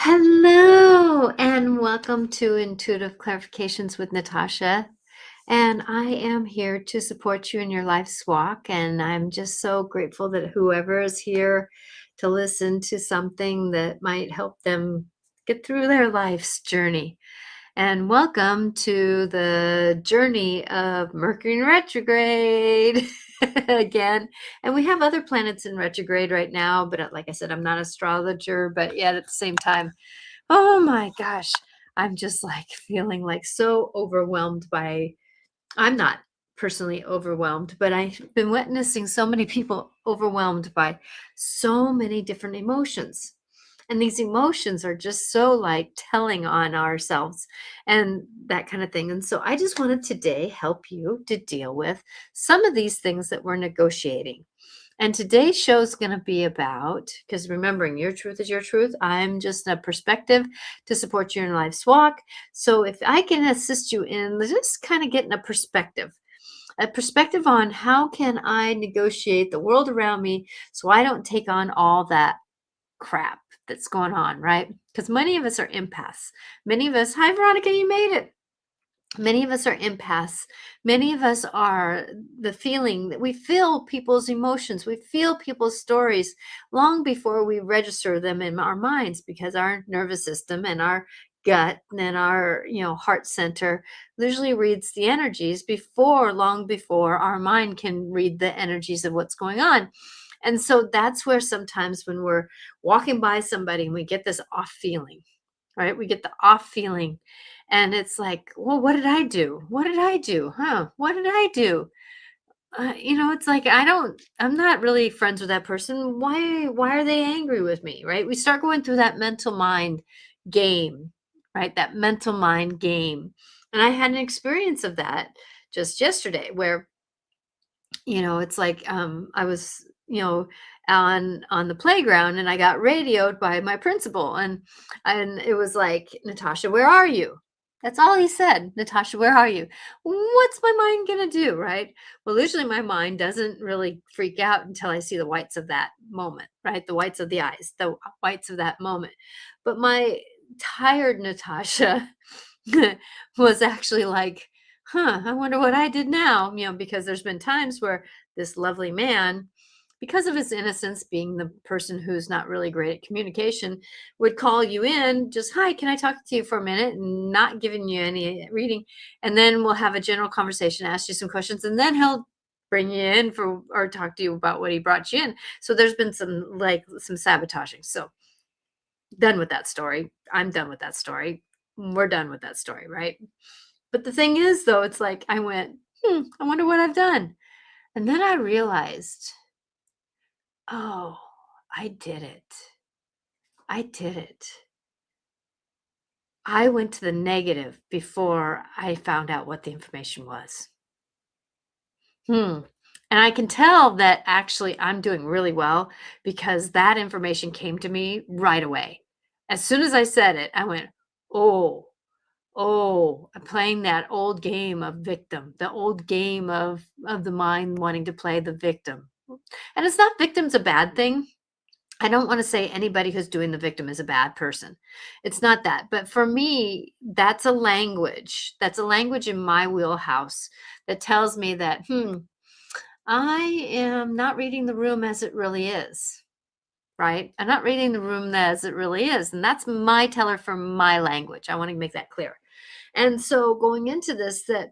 Hello, and welcome to Intuitive Clarifications with Natasha. And I am here to support you in your life's walk. And I'm just so grateful that whoever is here to listen to something that might help them get through their life's journey. And welcome to the journey of Mercury in retrograde again. And we have other planets in retrograde right now, but like I said, I'm not an astrologer, but yet at the same time, oh my gosh, I'm just like feeling like so overwhelmed by, I'm not personally overwhelmed, but I've been witnessing so many people overwhelmed by so many different emotions. And these emotions are just so like telling on ourselves and that kind of thing. And so I just wanted today help you to deal with some of these things that we're negotiating. And today's show is going to be about, because remembering your truth is your truth. I'm just a perspective to support you in life's walk. So if I can assist you in just kind of getting a perspective on how can I negotiate the world around me so I don't take on all that crap that's going on, right? Because many of us are empaths. Many of us, hi Veronica, you made it. Many of us are empaths. Many of us are the feeling that we feel people's emotions. We feel people's stories long before we register them in our minds because our nervous system and our gut and our heart center usually reads the energies long before our mind can read the energies of what's going on. And so that's where sometimes when we're walking by somebody and we get this off feeling, right? We get the off feeling and it's like, well, what did I do? What did I do? Huh? What did I do? It's like I'm not really friends with that person. Why are they angry with me? Right? We start going through that mental mind game, right? That mental mind game. And I had an experience of that just yesterday where it's like I was on the playground and I got radioed by my principal, and it was like, Natasha, where are you? That's all he said. Natasha, where are you? What's my mind gonna do, right? Well, usually my mind doesn't really freak out until I see the whites of that moment, right? The whites of the eyes, the whites of that moment. But my tired Natasha was actually like, I wonder what I did now, because there's been times where this lovely man, because of his innocence, being the person who's not really great at communication, would call you in, just, hi, can I talk to you for a minute? And not giving you any reading. And then we'll have a general conversation, ask you some questions, and then he'll bring you in for or talk to you about what he brought you in. So there's been some sabotaging. So done with that story. I'm done with that story. We're done with that story, right? But the thing is, though, it's like I went, I wonder what I've done. And then I realized, oh, I did it. I did it. I went to the negative before I found out what the information was. And I can tell that actually I'm doing really well because that information came to me right away. As soon as I said it, I went, oh, oh, I'm playing that old game of victim, the old game of the mind wanting to play the victim. And it's not victim's a bad thing. I don't want to say anybody who's doing the victim is a bad person. It's not that. But for me, that's a language. That's a language in my wheelhouse that tells me that, I am not reading the room as it really is. Right? I'm not reading the room as it really is. And that's my teller for my language. I want to make that clear. And so going into this, that,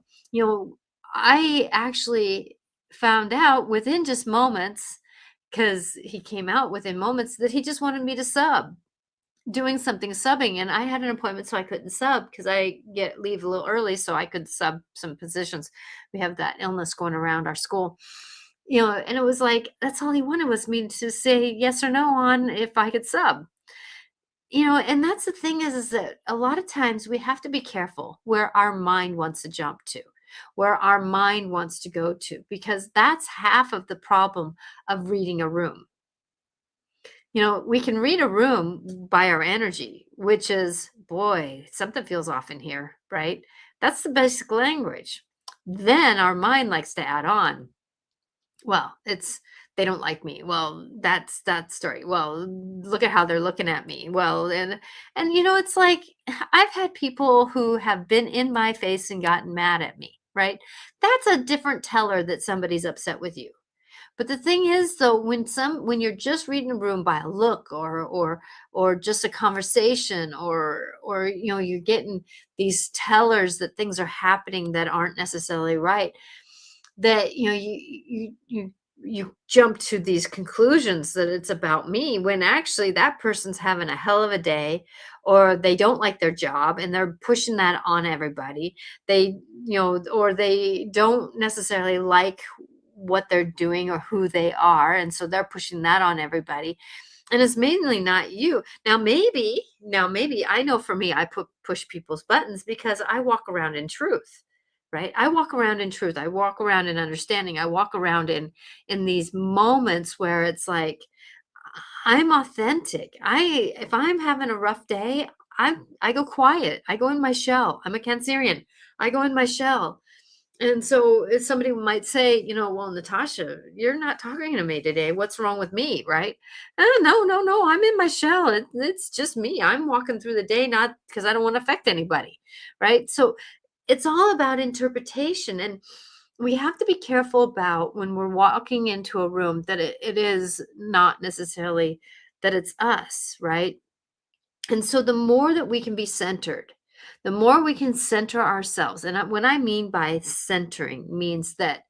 I actually found out within just moments, because he came out within moments, that he just wanted me to sub, doing something subbing. And I had an appointment, so I couldn't sub because I leave a little early so I could sub some positions. We have that illness going around our school. And it was like, that's all he wanted was me to say yes or no on if I could sub. And that's the thing is that a lot of times we have to be careful where our mind wants to jump to, where our mind wants to go to, because that's half of the problem of reading a room. We can read a room by our energy, which is, boy, something feels off in here, right? That's the basic language. Then our mind likes to add on. Well, it's They don't like me. Well, that's that story. Well, look at how they're looking at me. Well, and it's like I've had people who have been in my face and gotten mad at me, right? That's a different teller that somebody's upset with you. But the thing is though, when you're just reading a room by a look or just a conversation or you're getting these tellers that things are happening that aren't necessarily right, that you jump to these conclusions that it's about me when actually that person's having a hell of a day, or they don't like their job and they're pushing that on everybody. They or they don't necessarily like what they're doing or who they are, and so they're pushing that on everybody, and it's mainly not you. Now maybe I know for me, I push people's buttons because I walk around in truth, right? I walk around in truth. I walk around in understanding. I walk around in these moments where it's like I'm authentic. If I'm having a rough day, I go quiet. I go in my shell. I'm a Cancerian. I go in my shell. And so if somebody might say, well, Natasha, you're not talking to me today. What's wrong with me? Right? No, no, no. I'm in my shell. It's just me. I'm walking through the day, not because I don't want to affect anybody. Right. So it's all about interpretation. And we have to be careful about when we're walking into a room that it is not necessarily that it's us. Right. And so the more that we can be centered, the more we can center ourselves. And what I mean by centering means that,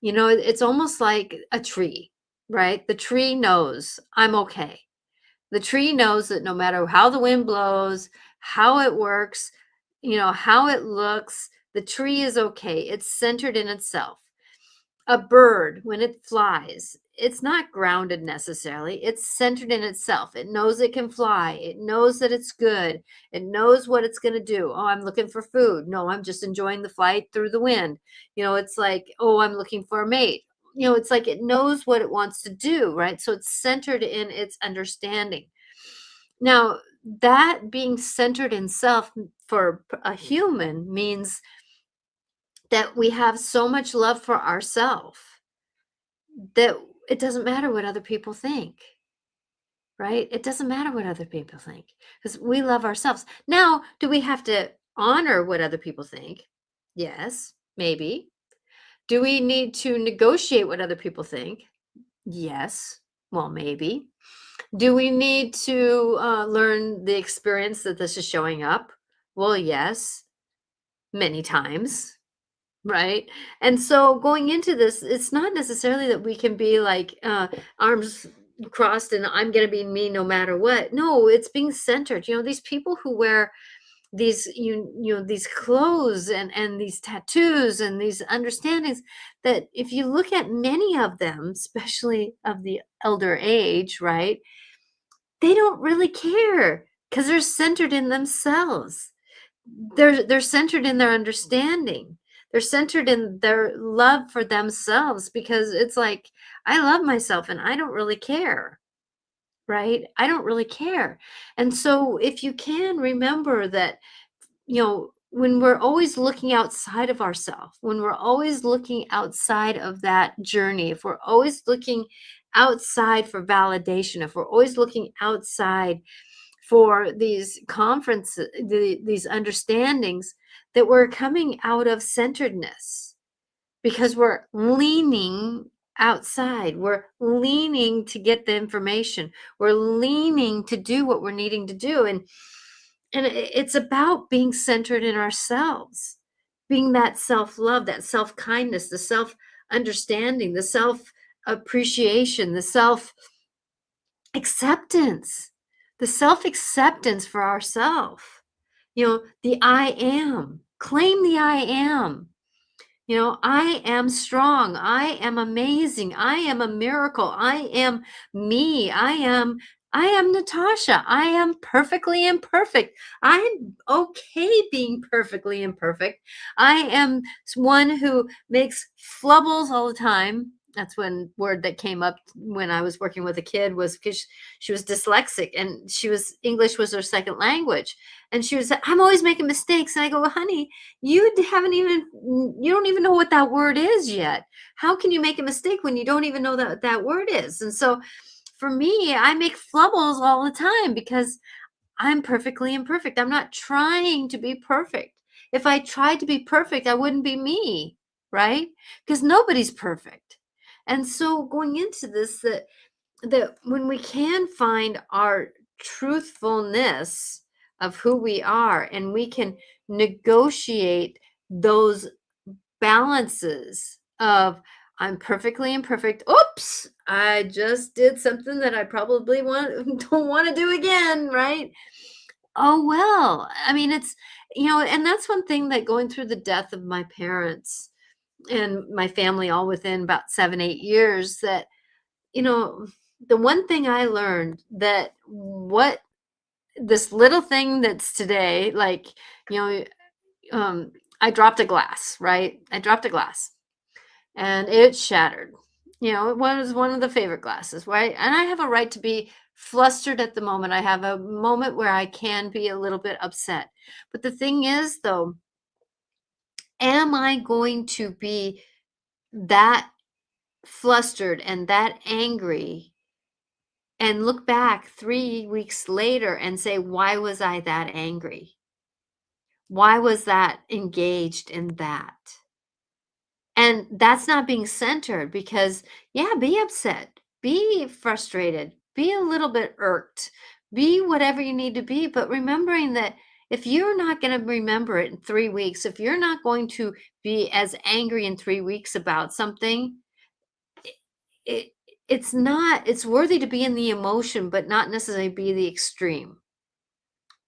it's almost like a tree, right? The tree knows I'm okay. The tree knows that no matter how the wind blows, how it works, how it looks, the tree is okay. It's centered in itself. A bird, when it flies, it's not grounded necessarily. It's centered in itself. It knows it can fly. It knows that it's good. It knows what it's going to do. Oh, I'm looking for food. No, I'm just enjoying the flight through the wind. It's like, oh, I'm looking for a mate. It's like it knows what it wants to do, right? So it's centered in its understanding. Now, that being centered in self for a human means that we have so much love for ourselves that it doesn't matter what other people think, right? It doesn't matter what other people think because we love ourselves. Now, do we have to honor what other people think? Yes, maybe. Do we need to negotiate what other people think? Yes, well, maybe. Do we need to learn the experience that this is showing up? Well, yes, many times. Right? And so going into this, it's not necessarily that we can be like arms crossed and I'm going to be me no matter what. No, it's being centered. These people who wear these these clothes and these tattoos and these understandings, that if you look at many of them, especially of the elder age, right? They don't really care because they're centered in themselves. They're centered in their understanding. They're centered in their love for themselves because it's like, I love myself and I don't really care, right? I don't really care. And so if you can remember that, when we're always looking outside of ourselves, when we're always looking outside of that journey, if we're always looking outside for validation, if we're always looking outside for these conferences, these understandings, that we're coming out of centeredness because we're leaning outside. We're leaning to get the information. We're leaning to do what we're needing to do. And it's about being centered in ourselves, being that self-love, that self-kindness, the self-understanding, the self-appreciation, the acceptance, the self-acceptance for ourselves. The I am. Claim the I am. I am strong. I am amazing. I am a miracle. I am me. I am Natasha. I am perfectly imperfect. I'm okay being perfectly imperfect. I am one who makes flubbles all the time. That's one word that came up when I was working with a kid, was because she was dyslexic and English was her second language. And she was, I'm always making mistakes. And I go, honey, you don't even know what that word is yet. How can you make a mistake when you don't even know that word is? And so for me, I make flubbles all the time because I'm perfectly imperfect. I'm not trying to be perfect. If I tried to be perfect, I wouldn't be me, right? Because nobody's perfect. And so going into this, that when we can find our truthfulness of who we are, and we can negotiate those balances of, I'm perfectly imperfect. Oops, I just did something that I probably don't want to do again, right? Oh, well, I mean, it's, and that's one thing that going through the death of my parents and my family all within about 7, 8 years, that, you know, the one thing I learned, that what this little thing that's today, like, you know, I dropped a glass, right? I dropped a glass and it shattered. It was one of the favorite glasses, right? And I have a right to be flustered at the moment. I have a moment where I can be a little bit upset. But the thing is, though, am I going to be that flustered and that angry and look back 3 weeks later and say, why was I that angry? Why was that engaged in that? And that's not being centered, because, yeah, be upset, be frustrated, be a little bit irked, be whatever you need to be. But remembering that if you're not going to remember it in 3 weeks, if you're not going to be as angry in 3 weeks about something, it, it's worthy to be in the emotion, but not necessarily be the extreme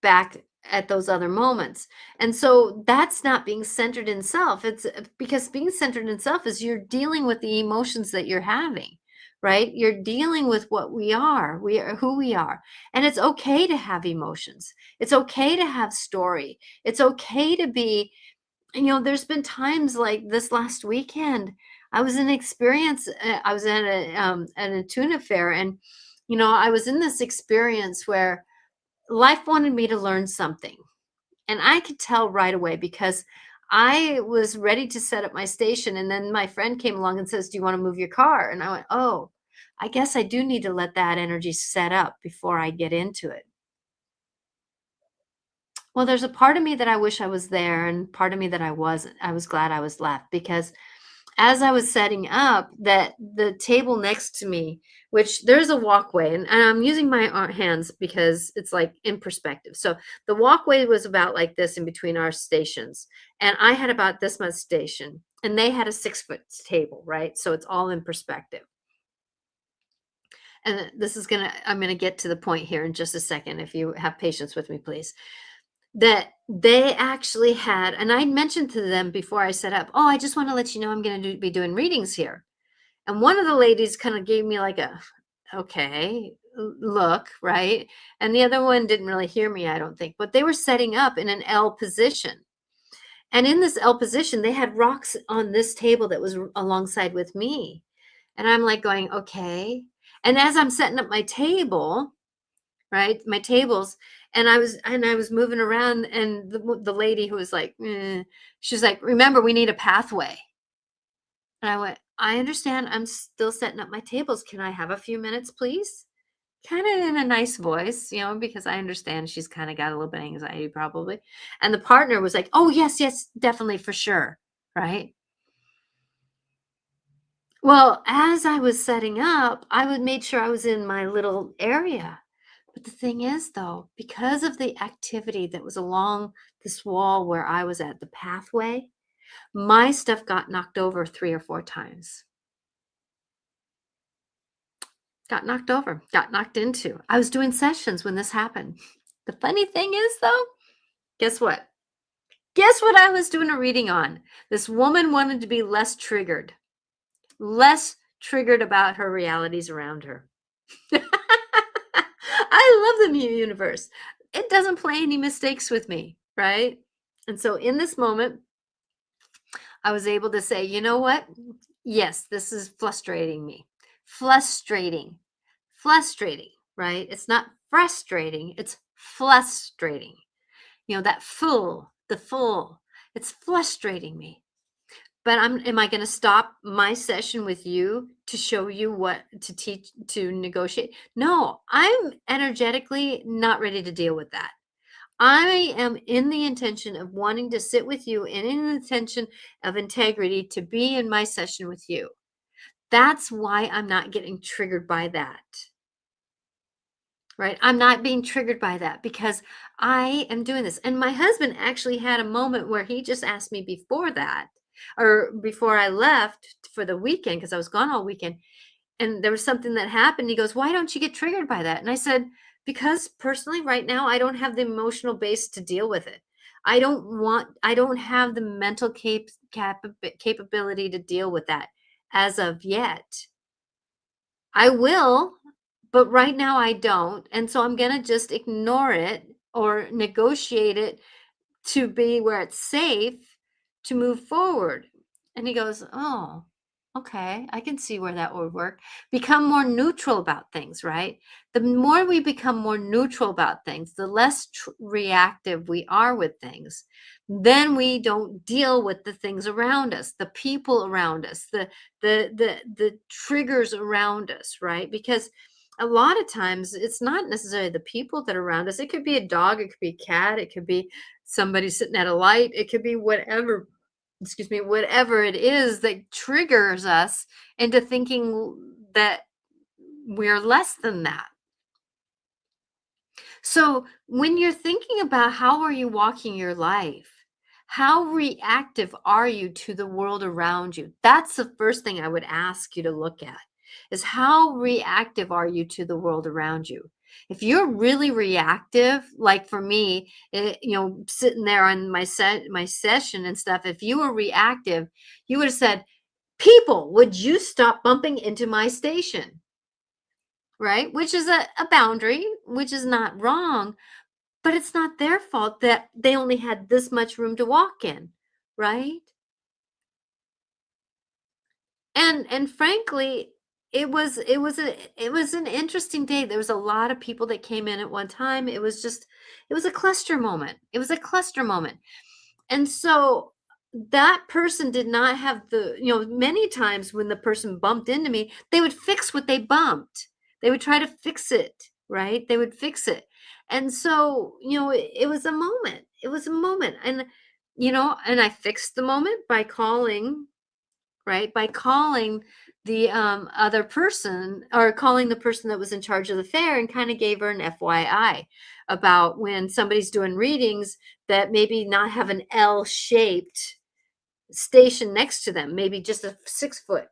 back at those other moments. And so that's not being centered in self. It's because being centered in self is you're dealing with the emotions that you're having, right? You're dealing with what we are who we are. And it's okay to have emotions. It's okay to have story. It's okay to be, there's been times like this last weekend, I was in experience, I was at a tuna fair, and, I was in this experience where life wanted me to learn something. And I could tell right away, because I was ready to set up my station. And then my friend came along and says, do you want to move your car? And I went, oh, I guess I do need to let that energy set up before I get into it. Well, there's a part of me that I wish I was there, and part of me that I wasn't. I was glad I was left, because as I was setting up, that the table next to me, which there's a walkway, and I'm using my hands because it's like in perspective. So the walkway was about like this in between our stations, and I had about this much station, and they had a 6-foot table, right? So it's all in perspective. And I'm gonna get to the point here in just a second. If you have patience with me, please. That they actually had, and I mentioned to them before I set up, oh, I just want to let you know I'm going to be doing readings here. And one of the ladies kind of gave me like a, okay, look, right? And the other one didn't really hear me, I don't think, but they were setting up in an L position. And in this L position, they had rocks on this table that was alongside with me. And I'm like going, okay. And as I'm setting up my table, right, my tables, and I was moving around, and the lady who was like, she's like, remember, we need a pathway. And I went, I understand, I'm still setting up my tables, can I have a few minutes, please? Kind of in a nice voice, because I understand she's kind of got a little bit of anxiety probably. And the partner was like, oh, yes, yes, definitely, for sure, right? Well, as I was setting up, I would make sure I was in my little area. But the thing is, though, because of the activity that was along this wall where I was at, the pathway, my stuff got knocked over 3 or 4 times. Got knocked over, got knocked into. I was doing sessions when this happened. The funny thing is, though, guess what? Guess what I was doing a reading on? This woman wanted to be less triggered about her realities around her. I love the universe. It doesn't play any mistakes with me, right? And so in this moment, I was able to say, you know what? Yes, this is frustrating me. Frustrating. Frustrating, right? It's not frustrating, it's frustrating. That the full. It's frustrating me. But am I going to stop my session with you to show you what to teach to negotiate? No, I'm energetically not ready to deal with that. I am in the intention of wanting to sit with you and in the intention of integrity to be in my session with you. That's why I'm not getting triggered by that. Right? I'm not being triggered by that because I am doing this. And my husband actually had a moment where he just asked me before that, or before I left for the weekend, because I was gone all weekend. And there was something that happened. He goes, "Why don't you get triggered by that?" And I said, "Because personally, right now, I don't have the emotional base to deal with it. I don't have the mental capability to deal with that as of yet. I will, but right now I don't. And so I'm going to just ignore it or negotiate it to be where it's safe to move forward." And he goes, "Oh, okay. I can see where that would work." Become more neutral about things, right? The more we become more neutral about things, the less reactive we are with things. Then we don't deal with the things around us, the people around us, the triggers around us, right? Because a lot of times it's not necessarily the people that are around us. It could be a dog, it could be a cat, it could be somebody sitting at a light, it could be whatever, excuse me, whatever it is that triggers us into thinking that we're less than that. So when you're thinking about how are you walking your life, how reactive are you to the world around you? That's the first thing I would ask you to look at, is how reactive are you to the world around you? If you're really reactive, like for me, sitting there on my session and stuff, if you were reactive, you would have said, "People, would you stop bumping into my station?" Right? Which is a boundary, which is not wrong, but it's not their fault that they only had this much room to walk in, right? And frankly, it was an interesting day. There was a lot of people that came in at one time. It was a cluster moment. It was a cluster moment. And so that person did not have many times when the person bumped into me, they would fix what they bumped. They would try to fix it, right? They would fix it. And so, it was a moment. It was a moment. And I fixed the moment by calling, right? By calling the other person, or calling the person that was in charge of the fair, and kind of gave her an FYI about when somebody's doing readings that maybe not have an L shaped station next to them, maybe just a 6 foot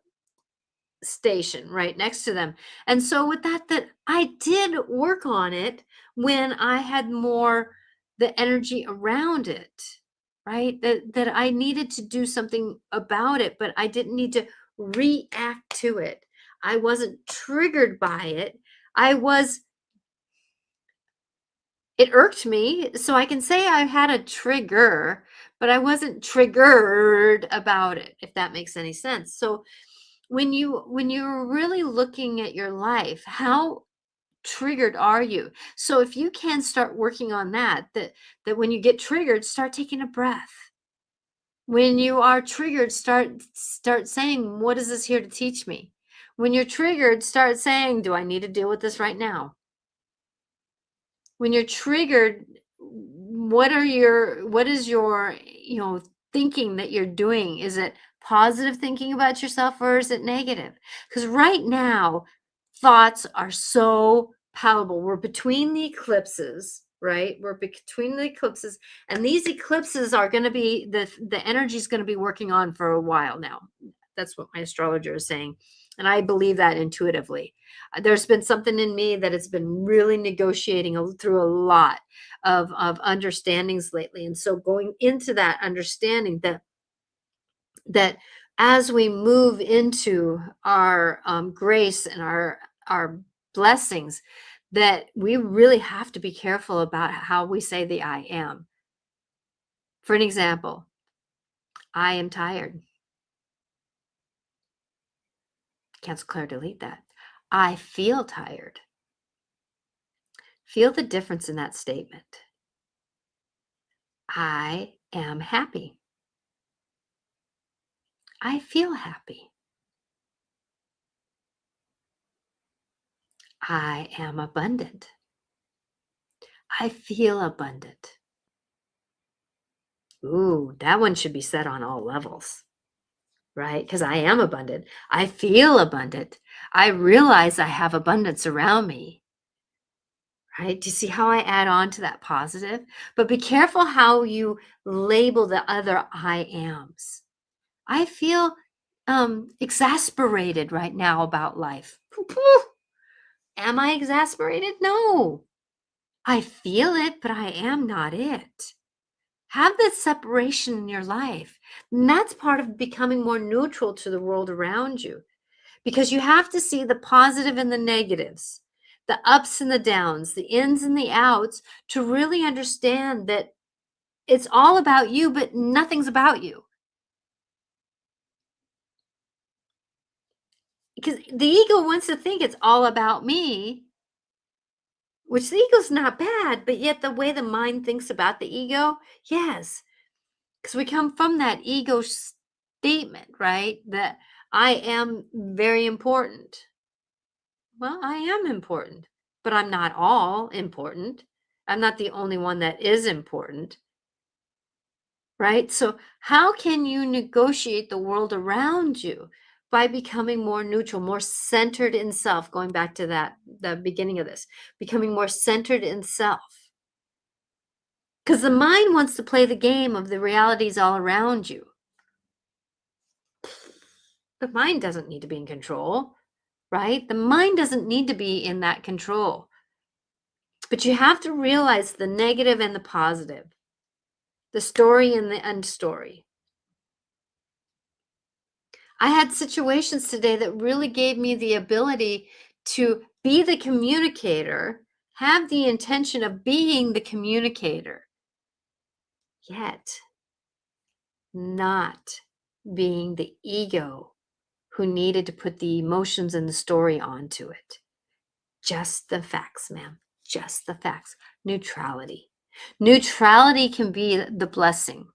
station right next to them. And so with that I did work on it when I had more the energy around it, right? That I needed to do something about it, but I didn't need to react to it. I wasn't triggered by it. I was It irked me, so I can say I had a trigger, but I wasn't triggered about it, if that makes any sense. So when you're really looking at your life, how triggered are you? So if you can start working on that when you get triggered, start taking a breath. When you are triggered, start saying, "What is this here to teach me?" When you're triggered, start saying, "Do I need to deal with this right now?" When you're triggered, what is your, thinking that you're doing? Is it positive thinking about yourself, or is it negative? Because right now, thoughts are so palatable. We're between the eclipses, right? We're between the eclipses, and these eclipses are going to be the energy is going to be working on for a while now. That's what my astrologer is saying, and I believe that intuitively. There's been something in me that has been really negotiating through a lot of understandings lately. And so going into that understanding that as we move into our grace and our blessings, that we really have to be careful about how we say the "I am." For an example, "I am tired." Cancel, clear, delete that. I feel tired. Feel the difference in that statement. I am happy. I feel happy. I am abundant. I feel abundant. Ooh, that one should be said on all levels, right? Because I am abundant. I feel abundant. I realize I have abundance around me, right? Do you see how I add on to that positive? But be careful how you label the other I ams. I feel exasperated right now about life. Poo-poo. Am I exasperated? No. I feel it, but I am not it. Have this separation in your life. And that's part of becoming more neutral to the world around you because you have to see the positive and the negatives, the ups and the downs, the ins and the outs to really understand that it's all about you, but nothing's about you. Because the ego wants to think it's all about me, which the ego's not bad, but yet the way the mind thinks about the ego, yes, because we come from that ego statement, right? That I am very important. Well, I am important, but I'm not all important. I'm not the only one that is important, right? So, how can you negotiate the world around you by becoming more neutral, more centered in self? Going back to that, the beginning of this, becoming more centered in self. Because the mind wants to play the game of the realities all around you. The mind doesn't need to be in control, right? The mind doesn't need to be in that control. But you have to realize the negative and the positive, the story and the end story. I had situations today that really gave me the ability to be the communicator, have the intention of being the communicator, yet not being the ego who needed to put the emotions and the story onto it. Just the facts, ma'am. Just the facts. Neutrality. Neutrality can be the blessing,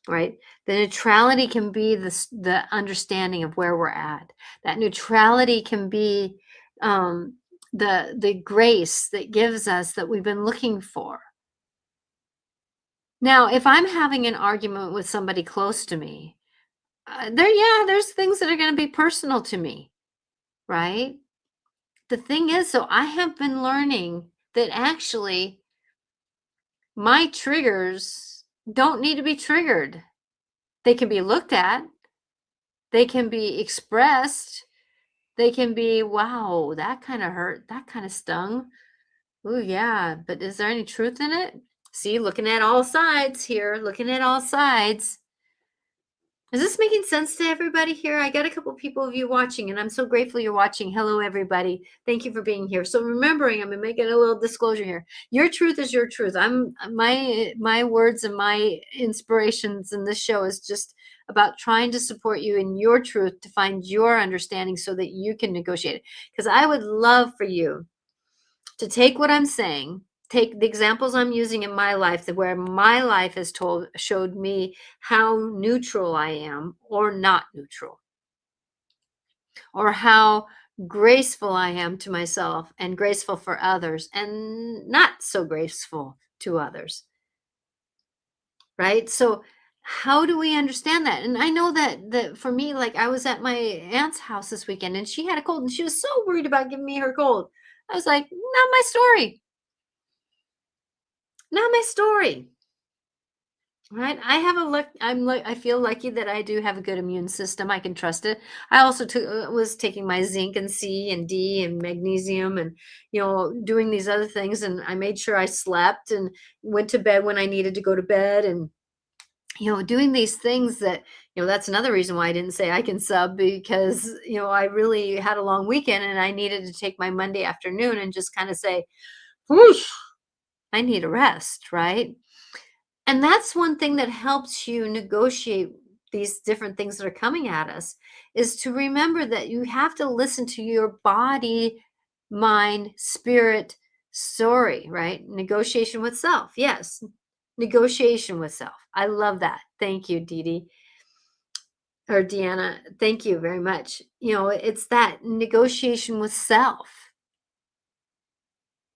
right? The neutrality can be the understanding of where we're at. That neutrality can be the grace that gives us that we've been looking for. Now, if I'm having an argument with somebody close to me, there's things that are going to be personal to me, right? The thing is, so I have been learning that actually my triggers don't need to be triggered. They can be looked at, they can be expressed, they can be, wow, that kind of hurt, that kind of stung. Oh, yeah, but is there any truth in it? See, looking at all sides here, looking at all sides. Is this making sense to everybody here? I got a couple people of you watching, and I'm so grateful you're watching. Hello, everybody. Thank you for being here. So remembering, I'm making a little disclosure here. Your truth is your truth. I'm my words and my inspirations in this show is just about trying to support you in your truth to find your understanding so that you can negotiate it. Because I would love for you to take what I'm saying, take the examples I'm using in my life, that where my life has showed me how neutral I am or not neutral, or how graceful I am to myself and graceful for others and not so graceful to others. Right? So how do we understand that? And I know that for me, like I was at my aunt's house this weekend and she had a cold and she was so worried about giving me her cold. I was like, not my story. Not my story. Right? I have a luck. I feel lucky that I do have a good immune system. I can trust it. I also was taking my zinc and C and D and magnesium and doing these other things. And I made sure I slept and went to bed when I needed to go to bed and doing these things that that's another reason why I didn't say I can sub because I really had a long weekend and I needed to take my Monday afternoon and just kind of say, whoosh, I need a rest, right? And that's one thing that helps you negotiate these different things that are coming at us, is to remember that you have to listen to your body, mind, spirit story, right? Negotiation with self. Yes. Negotiation with self. I love that. Thank you, Dee Dee or Deanna. Thank you very much. It's that negotiation with self.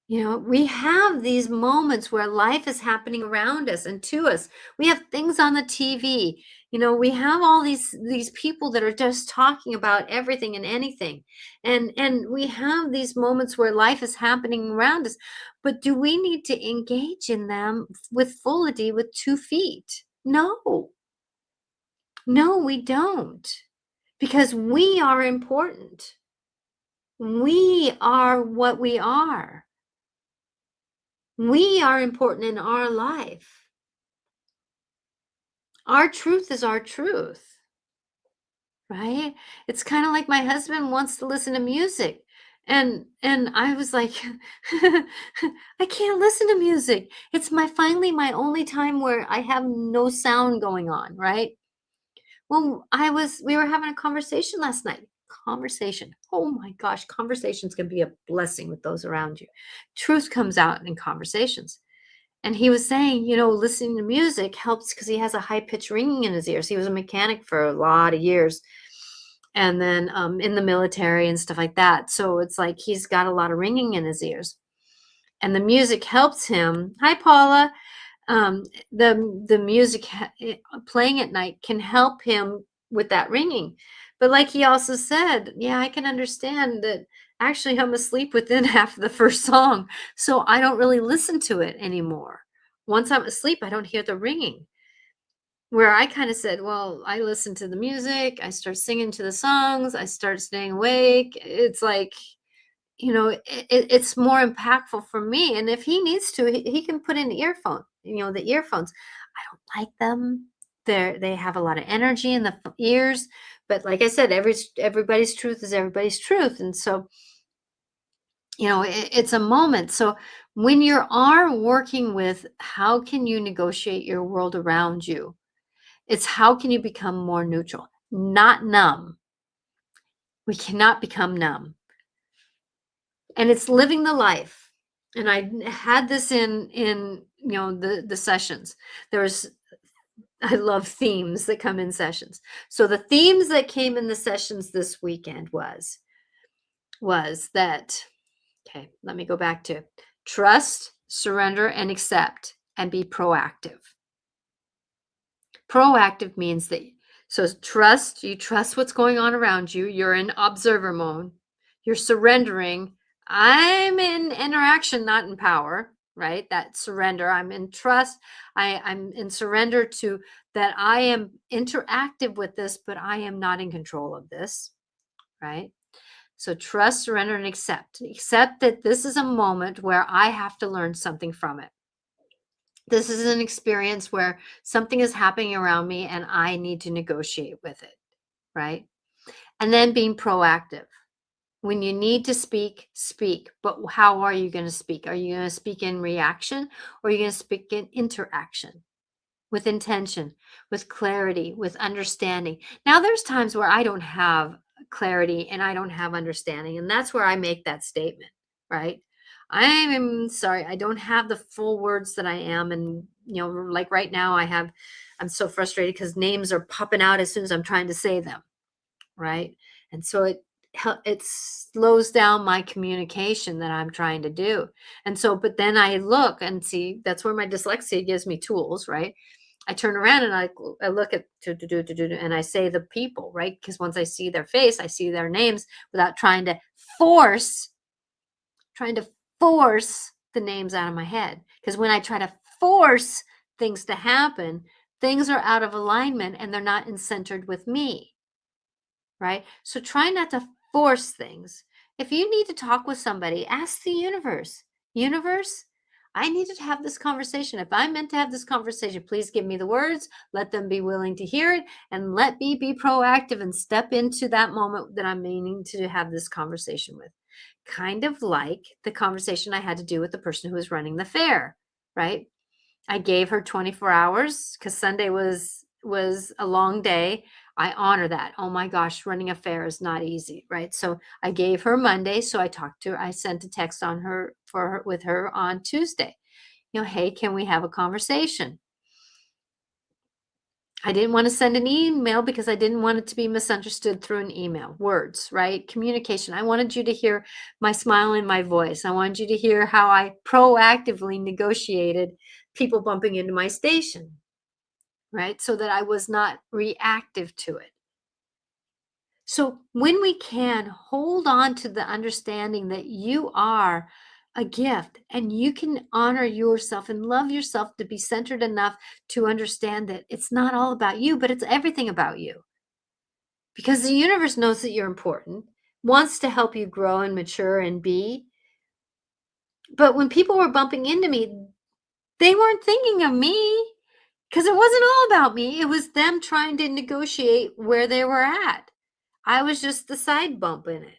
We have these moments where life is happening around us and to us. We have things on the TV. We have all these people that are just talking about everything and anything. And we have these moments where life is happening around us. But do we need to engage in them with fullity with 2 feet? No. No, we don't. Because we are important. We are what we are. We are important in our life. Our truth is our truth, right? It's kind of like my husband wants to listen to music. And I was like, I can't listen to music. It's finally my only time where I have no sound going on, right? Well, we were having a conversation last night. Conversation. Oh my gosh, conversations can be a blessing with those around you. Truth comes out in conversations. And he was saying, listening to music helps because he has a high pitched ringing in his ears. He was a mechanic for a lot of years, and then in the military and stuff like that. So it's like he's got a lot of ringing in his ears, and the music helps him. Hi, Paula. The music playing at night can help him with that ringing. But like he also said, yeah, I can understand that. Actually, I'm asleep within half of the first song, so I don't really listen to it anymore. Once I'm asleep, I don't hear the ringing. Where I kind of said, well, I listen to the music, I start singing to the songs, I start staying awake. It's like, it's more impactful for me. And if he needs to, he can put in the earphones. I don't like them. They have a lot of energy in the ears. But like I said, everybody's truth is everybody's truth. And so, it's a moment. So when you are working with how can you negotiate your world around you, it's how can you become more neutral, not numb. We cannot become numb. And it's living the life. And I had this in the sessions. I love themes that come in sessions. So the themes that came in the sessions this weekend was that, okay, let me go back to trust, surrender, and accept, and be proactive. Proactive means that, so you trust what's going on around you. You're in observer mode. You're surrendering. I'm in interaction, not in power, right? That surrender. I'm in trust. I'm in surrender to that I am interactive with this, but I am not in control of this, right? So trust, surrender, and accept. Accept that this is a moment where I have to learn something from it. This is an experience where something is happening around me and I need to negotiate with it, right? And then being proactive. When you need to speak, speak. But how are you going to speak? Are you going to speak in reaction or are you going to speak in interaction? With intention, with clarity, with understanding. Now, there's times where I don't have clarity and I don't have understanding. And that's where I make that statement, right? I'm sorry, I don't have the full words that I am. And, like right now, I'm so frustrated because names are popping out as soon as I'm trying to say them, right? And so it slows down my communication that I'm trying to do. And so, but then I look and see that's where my dyslexia gives me tools, right? I turn around and I look at and I say the people, right? Because once I see their face, I see their names without trying to force the names out of my head. Because when I try to force things to happen, things are out of alignment and they're not centered with me, right? So try not to force things. If you need to talk with somebody, ask the universe. Universe, I needed to have this conversation. If I'm meant to have this conversation, please give me the words, let them be willing to hear it, and let me be proactive and step into that moment that I'm meaning to have this conversation with. Kind of like the conversation I had to do with the person who was running the fair, right? I gave her 24 hours because Sunday was was a long day. I honor that. Oh my gosh, running a fair is not easy, right? So I gave her Monday. So I sent a text on her with her on Tuesday. Hey, can we have a conversation? I didn't want to send an email because I didn't want it to be misunderstood through an email. Words, right? Communication. I wanted you to hear my smile in my voice. I wanted you to hear how I proactively negotiated people bumping into my station, right? So that I was not reactive to it. So when we can hold on to the understanding that you are a gift and you can honor yourself and love yourself to be centered enough to understand that it's not all about you, but it's everything about you. Because the universe knows that you're important, wants to help you grow and mature and be. But when people were bumping into me, they weren't thinking of me because it wasn't all about me. It was them trying to negotiate where they were at. I was just the side bump in it,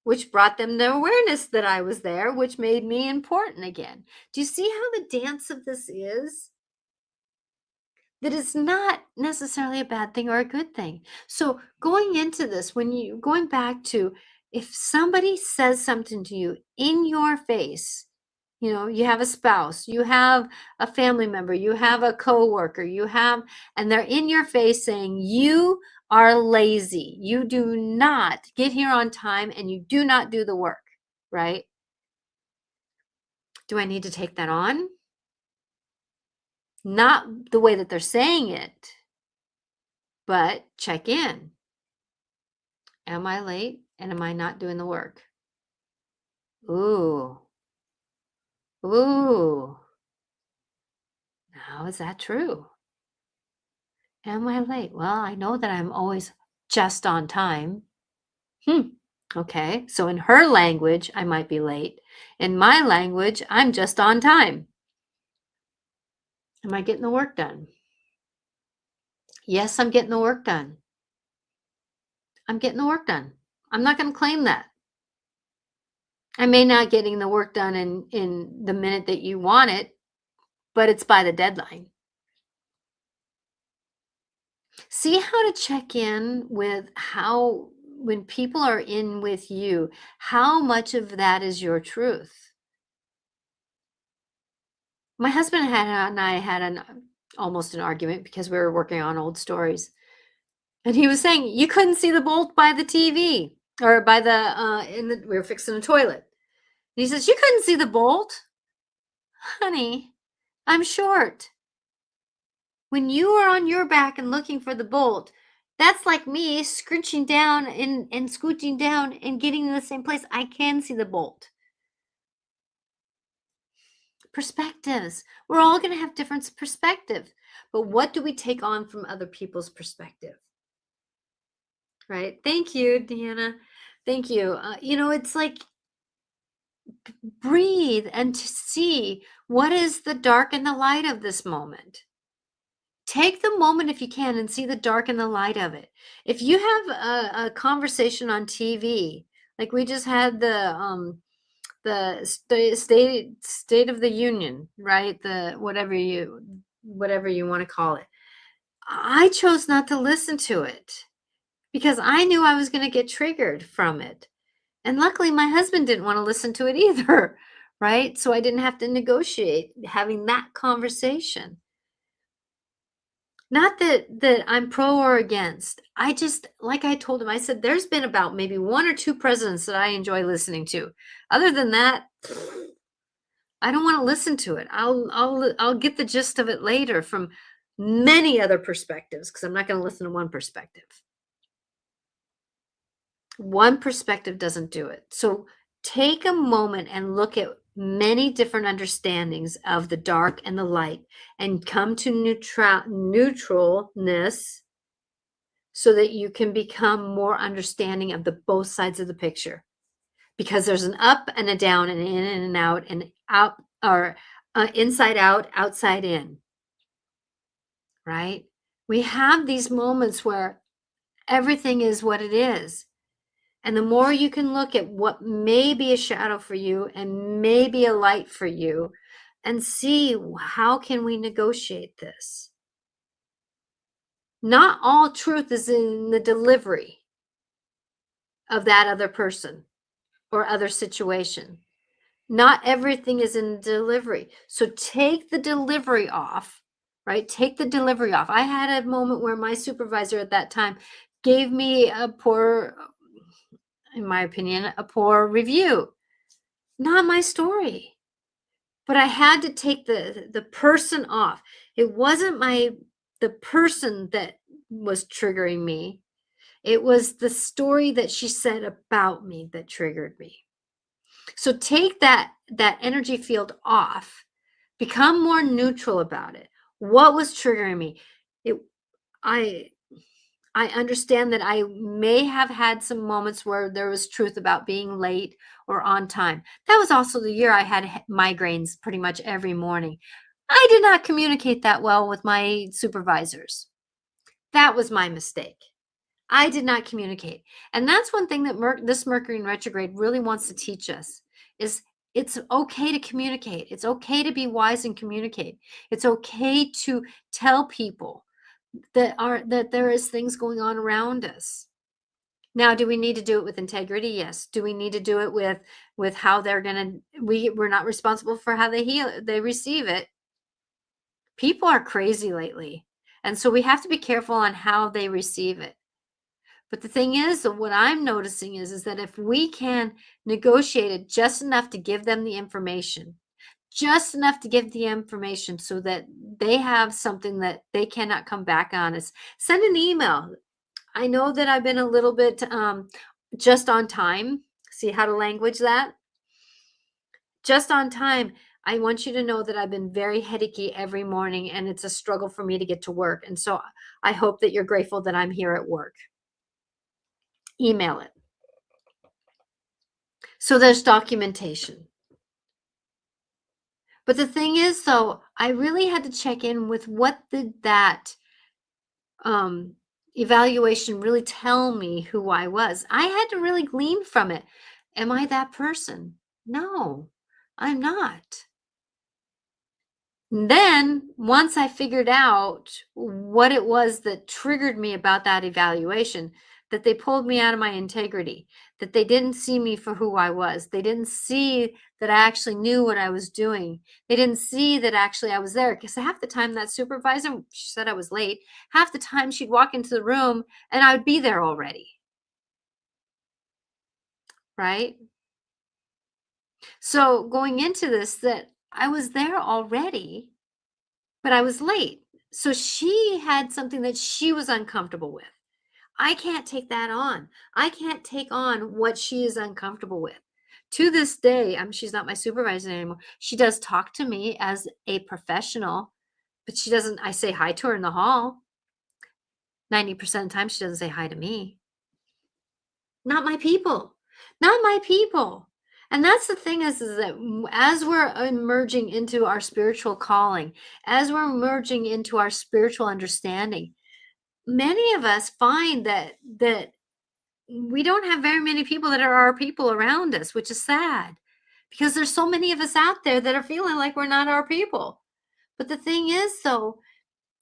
which brought them the awareness that I was there, which made me important again. Do you see how the dance of this is? That it's not necessarily a bad thing or a good thing. So going into this, going back to, if somebody says something to you in your face, you have a spouse, you have a family member, you have a coworker, and they're in your face saying, you are lazy. You do not get here on time and you do not do the work, right? Do I need to take that on? Not the way that they're saying it, but check in. Am I late and am I not doing the work? Ooh. Ooh. Now, is that true? Am I late? Well, I know that I'm always just on time. Okay. So in her language, I might be late. In my language, I'm just on time. Am I getting the work done? Yes, I'm getting the work done. I'm getting the work done. I'm not going to claim that. I may not getting the work done in the minute that you want it, but it's by the deadline. See how to check in with how, when people are in with you, how much of that is your truth. My husband and I had almost an argument because we were working on old stories. And he was saying, you couldn't see the bolt by the TV or by we were fixing a toilet. And he says, you couldn't see the bolt. Honey, I'm short. When you are on your back and looking for the bolt, that's like me scooching down and scooching down and getting in the same place. I can see the bolt. Perspectives. We're all going to have different perspectives. But what do we take on from other people's perspective? Right? Thank you, Deanna. Thank you. It's like breathe and to see what is the dark and the light of this moment. Take the moment if you can and see the dark and the light of it. If you have a conversation on TV, like we just had the state of the union, right? The whatever you want to call it. I chose not to listen to it because I knew I was going to get triggered from it. And luckily my husband didn't want to listen to it either, right? So I didn't have to negotiate having that conversation. Not that I'm pro or against. I just, like I told him, I said, there's been about maybe one or two presidents that I enjoy listening to. Other than that, I don't want to listen to it. I'll get the gist of it later from many other perspectives because I'm not going to listen to one perspective. One perspective doesn't do it. So take a moment and look at many different understandings of the dark and the light and come to neutralness so that you can become more understanding of the both sides of the picture, because there's an up and a down and in and out and out, or inside out, outside in, right? We have these moments where everything is what it is. And the more you can look at what may be a shadow for you and may be a light for you and see how can we negotiate this? Not all truth is in the delivery of that other person or other situation. Not everything is in delivery. So take the delivery off, right? Take the delivery off. I had a moment where my supervisor at that time gave me a poor, in my opinion, a poor review. Not my story. But I had to take the person off. It wasn't the person that was triggering me. It was the story that she said about me that triggered me. So take that energy field off. Become more neutral about it. What was triggering me? It I I understand that I may have had some moments where there was truth about being late or on time. That was also the year I had migraines pretty much every morning. I did not communicate that well with my supervisors. That was my mistake. I did not communicate. And that's one thing that this Mercury in retrograde really wants to teach us is it's okay to communicate. It's okay to be wise and communicate. It's okay to tell people that there is things going on around us. Now, do we need to do it with integrity? Yes. Do we need to do it with how they're going to we're not responsible for how they receive it. People are crazy lately. And so we have to be careful on how they receive it. But the thing is, what I'm noticing is that if we can negotiate it just enough to give them the information, just enough to give the information so that they have something that they cannot come back on us, send an email. I know that I've been a little bit just on time. See how to language that? Just on time. I want you to know that I've been very headachy every morning and it's a struggle for me to get to work. And so I hope that you're grateful that I'm here at work. Email it. So there's documentation. But the thing is, though, I really had to check in with what did that um, evaluation really tell me who I was. I had to really glean from it. Am I that person? No, I'm not. Then, once I figured out what it was that triggered me about that evaluation, that they pulled me out of my integrity, that they didn't see me for who I was. They didn't see that I actually knew what I was doing. They didn't see that actually I was there. Because half the time that supervisor, she said I was late, half the time she'd walk into the room and I would be there already. Right? So going into this, that I was there already, but I was late. So she had something that she was uncomfortable with. I can't take that on. I can't take on what she is uncomfortable with. To this day, she's not my supervisor anymore. She does talk to me as a professional, but she doesn't. I say hi to her in the hall. 90% of the time, she doesn't say hi to me. Not my people. Not my people. And that's the thing is that as we're emerging into our spiritual calling, as we're emerging into our spiritual understanding, many of us find that we don't have very many people that are our people around us, which is sad because there's so many of us out there that are feeling like we're not our people. But the thing is, though,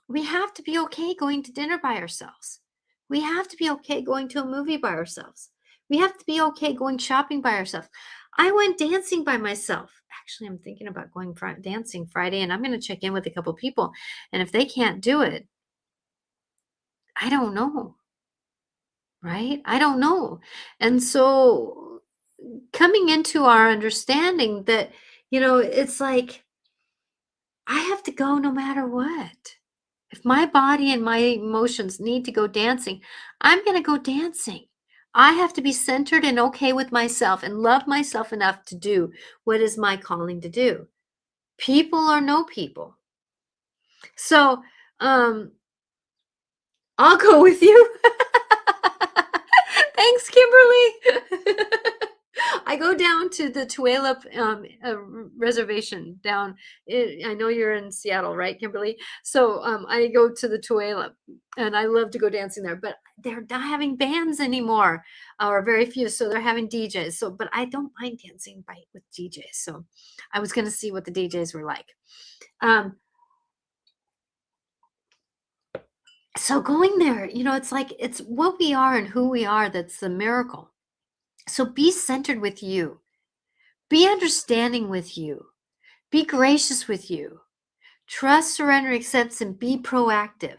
we have to be okay going to dinner by ourselves. We have to be okay going to a movie by ourselves. We have to be okay going shopping by ourselves. I went dancing by myself. Actually, I'm thinking about going dancing Friday, and I'm going to check in with a couple people. And if they can't do it, I don't know. Right? I don't know. And so coming into our understanding that, it's like I have to go no matter what. If my body and my emotions need to go dancing, I'm going to go dancing. I have to be centered and okay with myself and love myself enough to do what is my calling to do. People or no people. So, I'll go with you. Thanks, Kimberly. I go down to the Tulalip reservation down. I know you're in Seattle, right, Kimberly? So I go to the Tulalip, and I love to go dancing there. But they're not having bands anymore, or very few. So they're having DJs. So, but I don't mind dancing with DJs. So I was going to see what the DJs were like. So going there, it's like it's what we are and who we are that's the miracle. So be centered with you. Be understanding with you. Be gracious with you. Trust, surrender, accepts, and be proactive.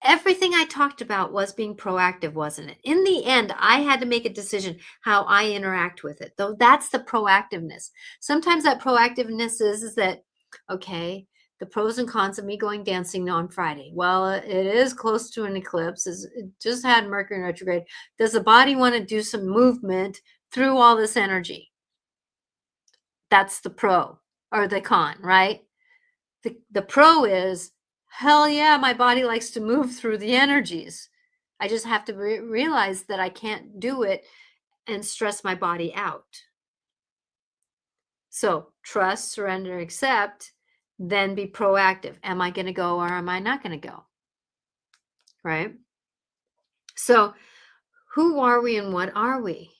Everything I talked about was being proactive, wasn't it? In the end, I had to make a decision how I interact with it. Though that's the proactiveness. Sometimes that proactiveness is that, okay, the pros and cons of me going dancing on Friday. Well, it is close to an eclipse. It just had Mercury in retrograde. Does the body want to do some movement through all this energy? That's the pro or the con, right? The pro is, hell yeah, my body likes to move through the energies. I just have to realize that I can't do it and stress my body out. So trust, surrender, accept, then be proactive. Am I going to go or am I not going to go? Right? So who are we and what are we?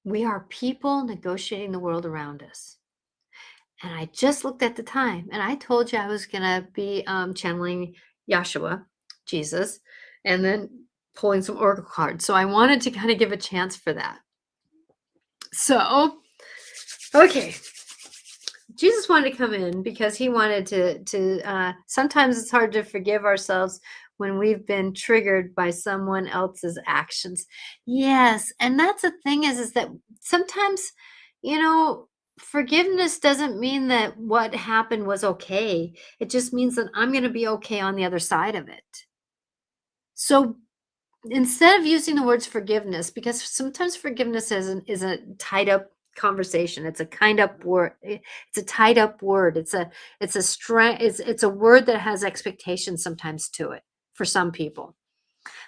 We are people negotiating the world around us. And I just looked at the time and I told you I was going to be channeling Yahshua, Jesus, and then pulling some oracle cards. So I wanted to kind of give a chance for that. So, okay. Jesus wanted to come in because he wanted to sometimes it's hard to forgive ourselves when we've been triggered by someone else's actions. Yes. And that's the thing is that sometimes, forgiveness doesn't mean that what happened was okay. It just means that I'm going to be okay on the other side of it. So instead of using the words forgiveness, because sometimes forgiveness is a tied up conversation. It's a kind up word. It's a tied up word. It's a word that has expectations sometimes to it for some people.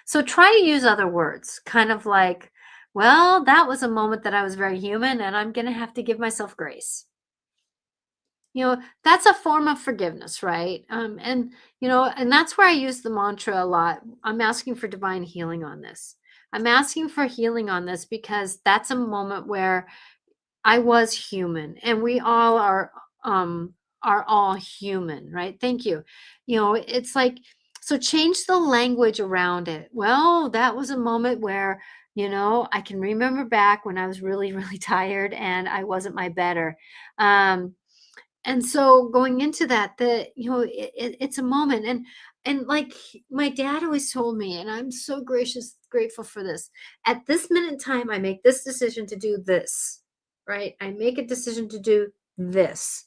So try to use other words, kind of like, well, that was a moment that I was very human and I'm going to have to give myself grace. That's a form of forgiveness, right? And that's where I use the mantra a lot. I'm asking for divine healing on this. I'm asking for healing on this because that's a moment where I was human and we all are all human, right? Thank you. It's like, so change the language around it. Well, that was a moment where, I can remember back when I was really, really tired and I wasn't my better. And so going into that, it's a moment and like my dad always told me, and I'm so grateful for this. At this minute in time, I make this decision to do this, right? I make a decision to do this.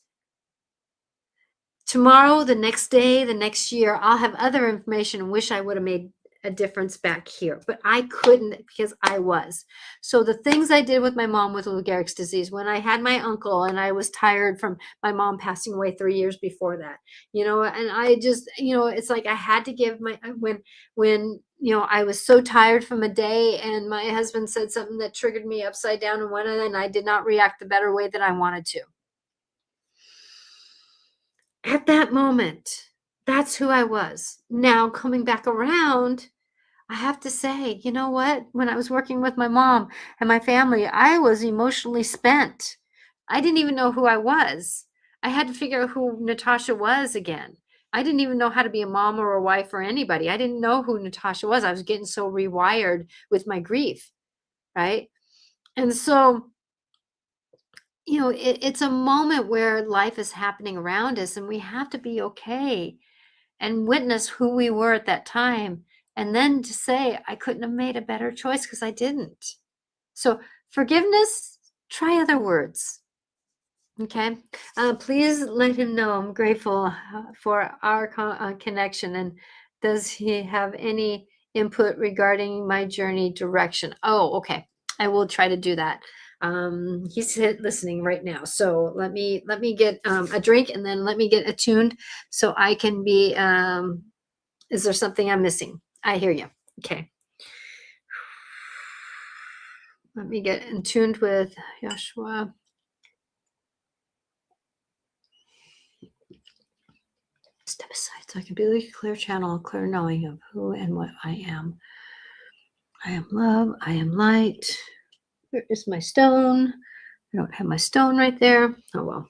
Tomorrow, the next day, the next year, I'll have other information and wish I would have made a difference back here, but I couldn't because I was. So the things I did with my mom with Lou Gehrig's disease, when I had my uncle and I was tired from my mom passing away 3 years before that, and I just, it's like I had to give when I was so tired from a day and my husband said something that triggered me upside down and I did not react the better way that I wanted to. At that moment, that's who I was. Now coming back around, I have to say, you know what? When I was working with my mom and my family, I was emotionally spent. I didn't even know who I was. I had to figure out who Natasha was again. I didn't even know how to be a mom or a wife or anybody. I didn't know who Natasha was. I was getting so rewired with my grief, right? And so, it's a moment where life is happening around us and we have to be okay and witness who we were at that time. And then to say, I couldn't have made a better choice because I didn't. So forgiveness, try other words. Okay. Please let him know I'm grateful for our connection. And does he have any input regarding my journey direction? Oh, okay. I will try to do that. He's listening right now. So let me get a drink and then let me get attuned so I can be, is there something I'm missing? I hear you. Okay. Let me get in tuned with Joshua. Step aside so I can be like a clear channel, clear knowing of who and what I am. I am love. I am light. Where is my stone? I don't have my stone right there. Oh, well.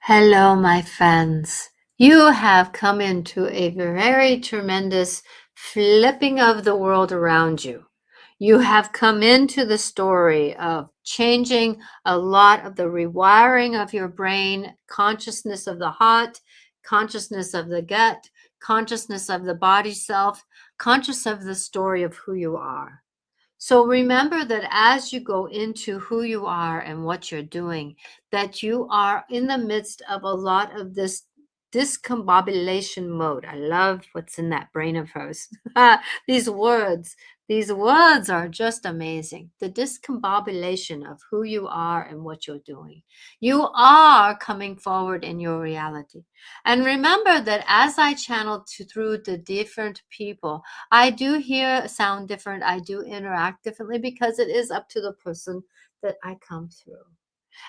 Hello, my friends. You have come into a very tremendous flipping of the world around you. You have come into the story of changing a lot of the rewiring of your brain, consciousness of the heart, consciousness of the gut, consciousness of the body self, conscious of the story of who you are. So remember that as you go into who you are and what you're doing, that you are in the midst of a lot of this discombobulation mode. I love what's in that brain of hers. these words, these words are just amazing. The discombobulation of who you are and what you're doing. You are coming forward in your reality. And remember that as I channel through the different people, I do hear sound different. I do interact differently because it is up to the person that I come through.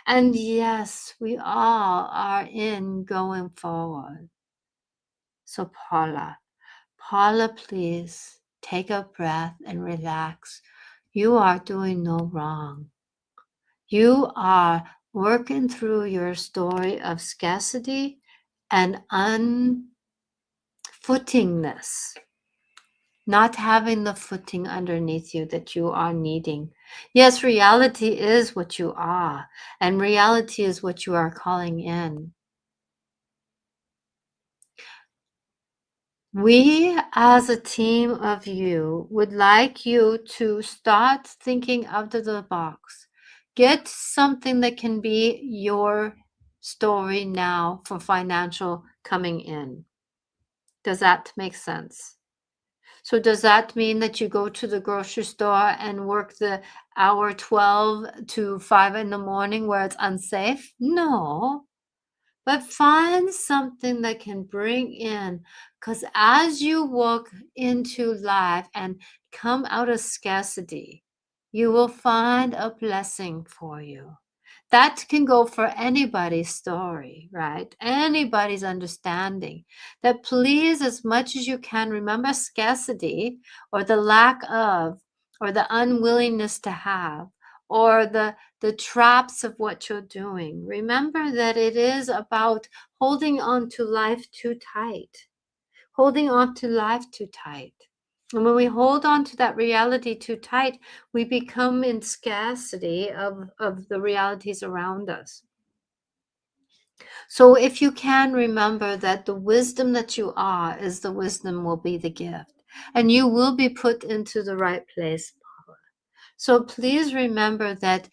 And yes, we all are in going forward. So Paula, please take a breath and relax. You are doing no wrong. You are working through your story of scarcity and unfootingness. Not having the footing underneath you that you are needing. Yes, reality is what you are, and reality is what you are calling in. We, as a team of you, would like you to start thinking out of the box. Get something that can be your story now for financial coming in. Does that make sense? So does that mean that you go to the grocery store and work the hour 12 to 5 in the morning where it's unsafe? No. But find something that can bring in, because as you walk into life and come out of scarcity, you will find a blessing for you. That can go for anybody's story, right? Anybody's understanding. That please, as much as you can, remember scarcity or the lack of, or the unwillingness to have, or the traps of what you're doing. Remember that it is about holding on to life too tight, holding on to life too tight. And when we hold on to that reality too tight, we become in scarcity of the realities around us. So if you can remember that the wisdom that you are is the wisdom will be the gift, and you will be put into the right place. So please remember that.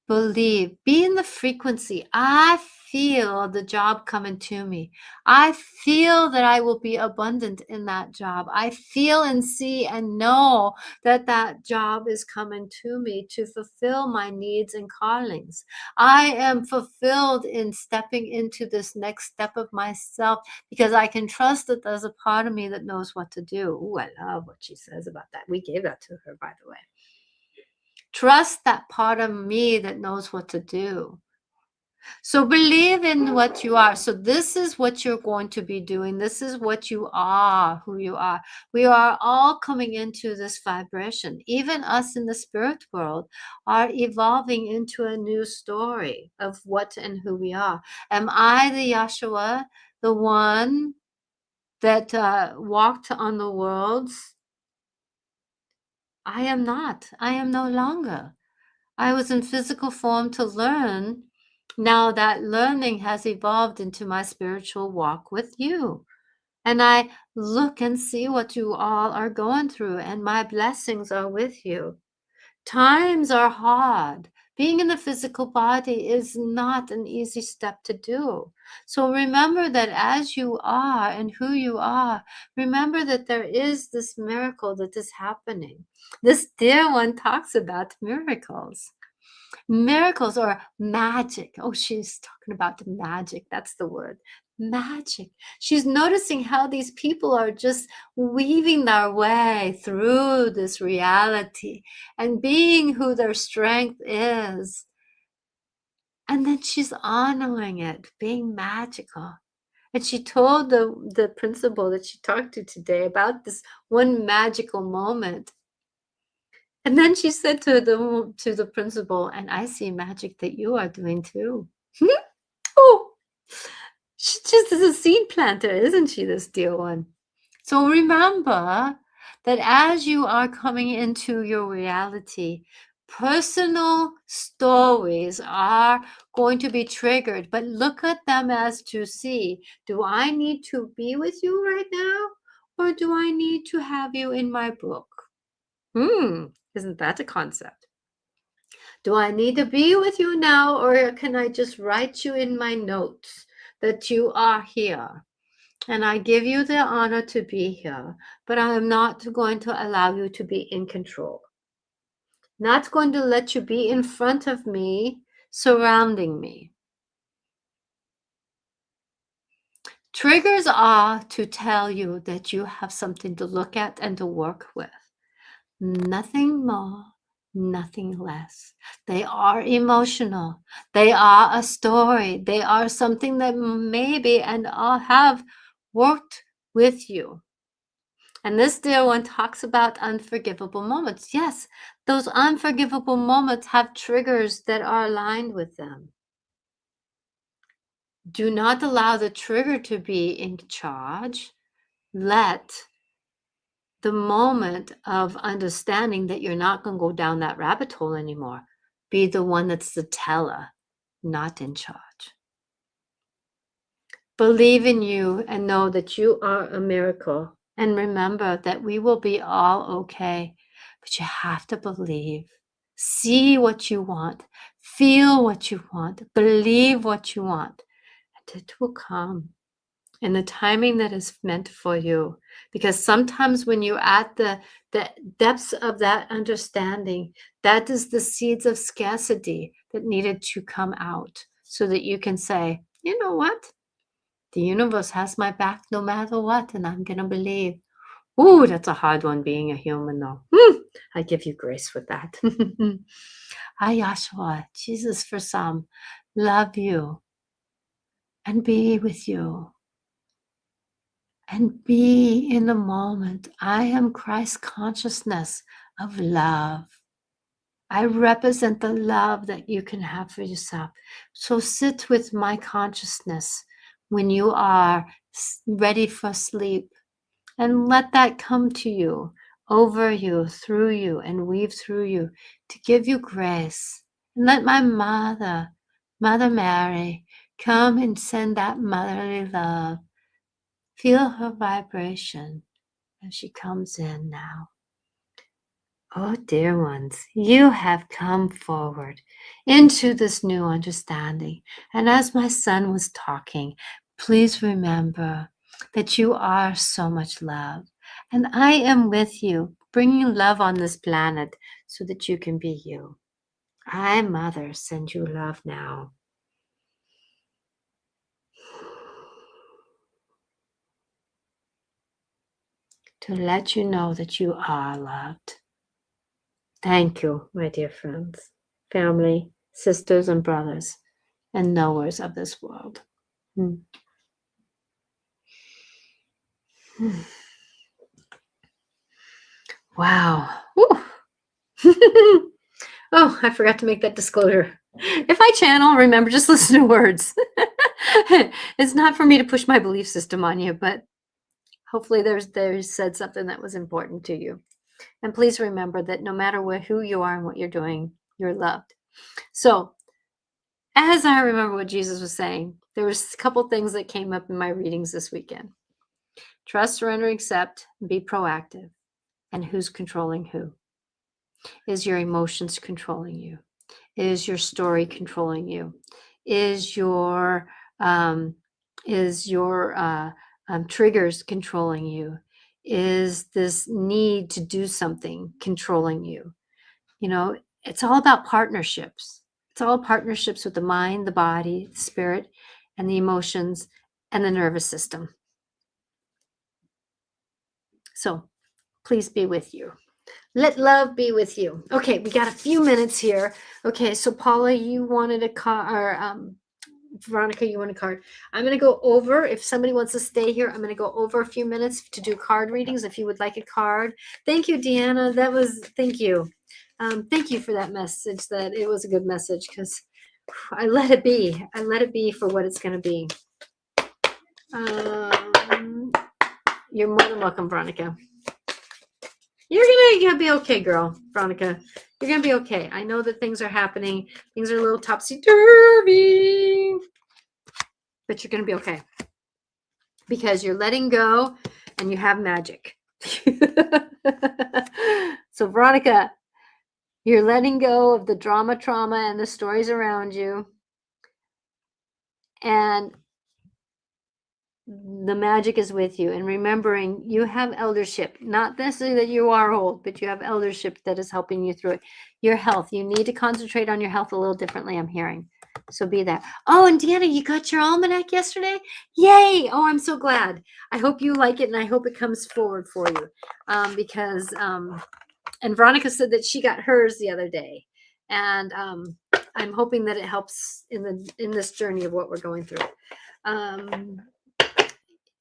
Believe, be in the frequency. I feel the job coming to me. I feel that I will be abundant in that job. I feel and see and know that that job is coming to me to fulfill my needs and callings. I am fulfilled in stepping into this next step of myself because I can trust that there's a part of me that knows what to do. Ooh, I love what she says about that. We gave that to her, by the way. Trust that part of me that knows what to do. So believe in what you are. So this is what you're going to be doing. This is what you are, who you are. We are all coming into this vibration. Even us in the spirit world are evolving into a new story of what and who we are. Am I the Yahshua, the one that walked on the worlds? I am not. I am no longer. I was in physical form to learn. Now that learning has evolved into my spiritual walk with you. And I look and see what you all are going through, and my blessings are with you. Times are hard. Being in the physical body is not an easy step to do. So remember that as you are and who you are, remember that there is this miracle that is happening. This dear one talks about miracles. Miracles or magic. Oh, she's talking about the magic. That's the word. Magic. She's noticing how these people are just weaving their way through this reality and being who their strength is. And then she's honoring it, being magical. And she told the principal that she talked to today about this one magical moment. And then she said to the principal, and I see magic that you are doing too. Oh, is a seed planter, isn't she, this dear one? So remember that as you are coming into your reality, personal stories are going to be triggered, but look at them as to see, do I need to be with you right now? Or do I need to have you in my book? Isn't that a concept? Do I need to be with you now, or can I just write you in my notes that you are here? And I give you the honor to be here, but I am not going to allow you to be in control. Not going to let you be in front of me, surrounding me. Triggers are to tell you that you have something to look at and to work with. Nothing more, nothing less. They are emotional. They are a story. They are something that maybe and have worked with you. And this dear one talks about unforgivable moments. Yes, those unforgivable moments have triggers that are aligned with them. Do not allow the trigger to be in charge. Let the moment of understanding that you're not going to go down that rabbit hole anymore be the one that's the teller, not in charge. Believe in you and know that you are a miracle. And remember that we will be all okay. But you have to believe. See what you want. Feel what you want. Believe what you want. And it will come in the timing that is meant for you. Because sometimes when you're at the depths of that understanding, that is the seeds of scarcity that needed to come out so that you can say, you know what? The universe has my back no matter what, and I'm going to believe. Ooh, that's a hard one being a human, though. I give you grace with that. I, Yahshua, Jesus for some, love you and be with you and be in the moment. I am Christ consciousness of love. I represent the love that you can have for yourself. So sit with my consciousness when you are ready for sleep and let that come to you, over you, through you, and weave through you to give you grace. And let my mother, Mother Mary, come and send that motherly love. Feel her vibration as she comes in now. Oh, dear ones, you have come forward into this new understanding. And as my son was talking, please remember that you are so much love. And I am with you, bringing love on this planet so that you can be you. I, Mother, send you love now. To let you know that you are loved. Thank you, my dear friends, family, sisters and brothers, and knowers of this world. Wow. Oh, I forgot to make that disclosure. If I channel, remember, just listen to words. It's not for me to push my belief system on you, but hopefully there's said something that was important to you. And please remember that no matter who you are and what you're doing, you're loved. So as I remember what Jesus was saying, there was a couple things that came up in my readings this weekend. Trust, surrender, accept, be proactive. And who's controlling who? Is your emotions controlling you? Is your story controlling you? Is your triggers controlling you? Is this need to do something controlling you? You know, it's all about partnerships. It's all partnerships with the mind, the body, the spirit, and the emotions, and the nervous system. So please be with you. Let love be with you. Okay, we got a few minutes here. Okay, so Paula, you wanted a card, or Veronica, you want a card. I'm going to go over, if somebody wants to stay here, I'm going to go over a few minutes to do card readings if you would like a card. Thank you, Deanna. Thank you. Thank you for that message, that it was a good message, because I let it be. I let it be for what it's going to be. You're more than welcome, Veronica. You're gonna be okay, girl. Veronica, you're gonna be okay. I know that things are happening. Things are a little topsy-turvy, but you're gonna be okay because you're letting go and you have magic. So, Veronica, you're letting go of the drama, trauma, and the stories around you, and the magic is with you. And remembering you have eldership, not necessarily that you are old, but you have eldership that is helping you through it. Your health, you need to concentrate on your health a little differently, I'm hearing. So be that. Oh, and Deanna, you got your almanac yesterday? Yay! Oh, I'm so glad. I hope you like it, and I hope it comes forward for you. And Veronica said that she got hers the other day. And I'm hoping that it helps in this journey of what we're going through.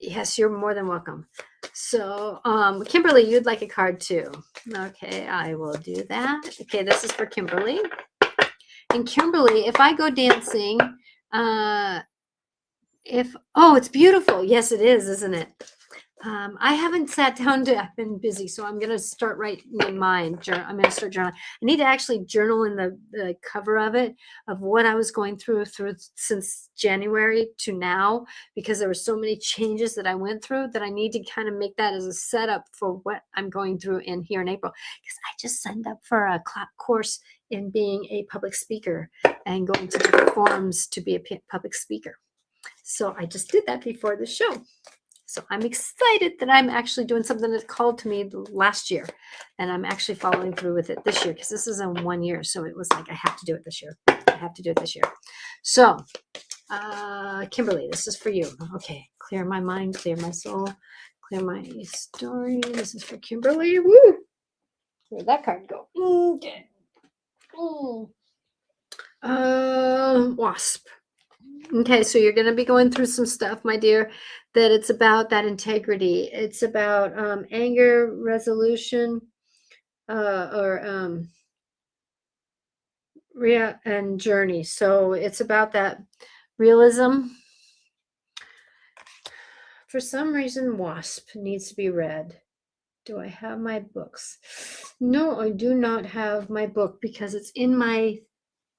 Yes, you're more than welcome. So, Kimberly, you'd like a card too. Okay, I will do that. Okay, this is for Kimberly. And Kimberly, if I go dancing, it's beautiful. Yes, it is, isn't it? I haven't sat down I've been busy, so I'm going to start writing in mine. I'm going to start journaling. I need to actually journal in the cover of it, of what I was going through since January to now, because there were so many changes that I went through that I need to kind of make that as a setup for what I'm going through in here in April. Because I just signed up for a course in being a public speaker and going to different forums to be a public speaker. So I just did that before the show. So I'm excited that I'm actually doing something that called to me last year, and I'm actually following through with it this year, because this is in 1 year. So it was like, I have to do it this year. I have to do it this year. So, Kimberly, this is for you. Okay. Clear my mind, clear my soul, clear my story. This is for Kimberly. Woo! Where'd that card go? Okay. Wasp. Okay, so you're going to be going through some stuff, my dear, that it's about that integrity. It's about anger resolution, and journey. So it's about that realism. For some reason, Wasp needs to be read. Do I have my books? No, I do not have my book, because it's in my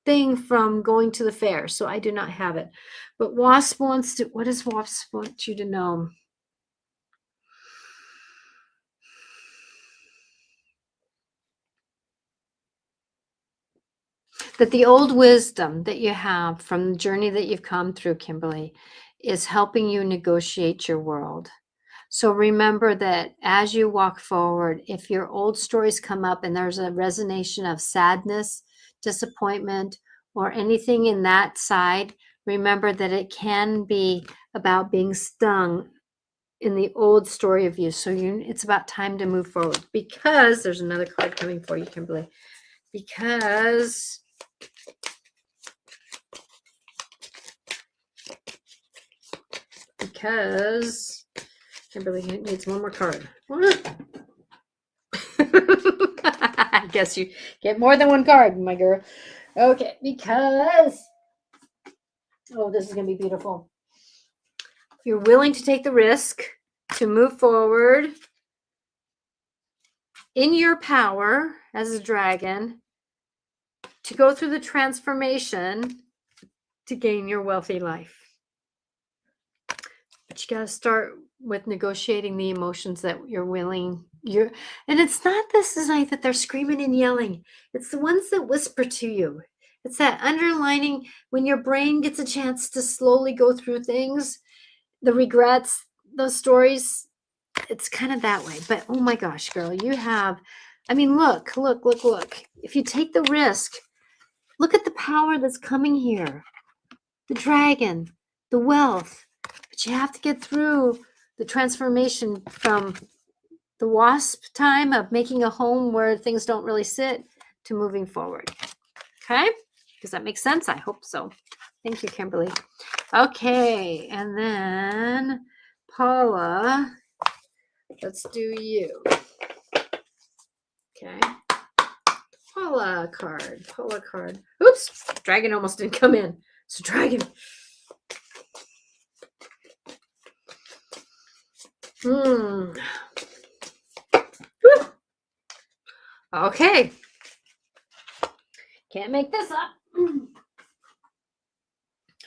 thing from going to the fair, so I do not have it. But Wasp wants to, what does Wasp want you to know? That the old wisdom that you have from the journey that you've come through, Kimberly, is helping you negotiate your world. So remember that as you walk forward, if your old stories come up and there's a resonance of sadness, disappointment, or anything in that side, remember that it can be about being stung in the old story of you. So it's about time to move forward, because there's another card coming for you, Kimberly. Because Kimberly needs one more card. I guess you get more than one card, my girl. Okay, because, this is going to be beautiful. You're willing to take the risk to move forward in your power as a dragon, to go through the transformation to gain your wealthy life. But you got to start with negotiating the emotions that you're willing. And it's not this is like that they're screaming and yelling. It's the ones that whisper to you. It's that underlining when your brain gets a chance to slowly go through things, the regrets, those stories. It's kind of that way. But oh my gosh, girl, you have, look. If you take the risk, look at the power that's coming here. The dragon, the wealth. But you have to get through the transformation from the wasp time of making a home where things don't really sit to moving forward. Okay? Does that make sense? I hope so. Thank you, Kimberly. Okay. And then Paula, let's do you. Okay. Paula card. Oops. Dragon almost didn't come in. So dragon. Whew. Okay. Can't make this up.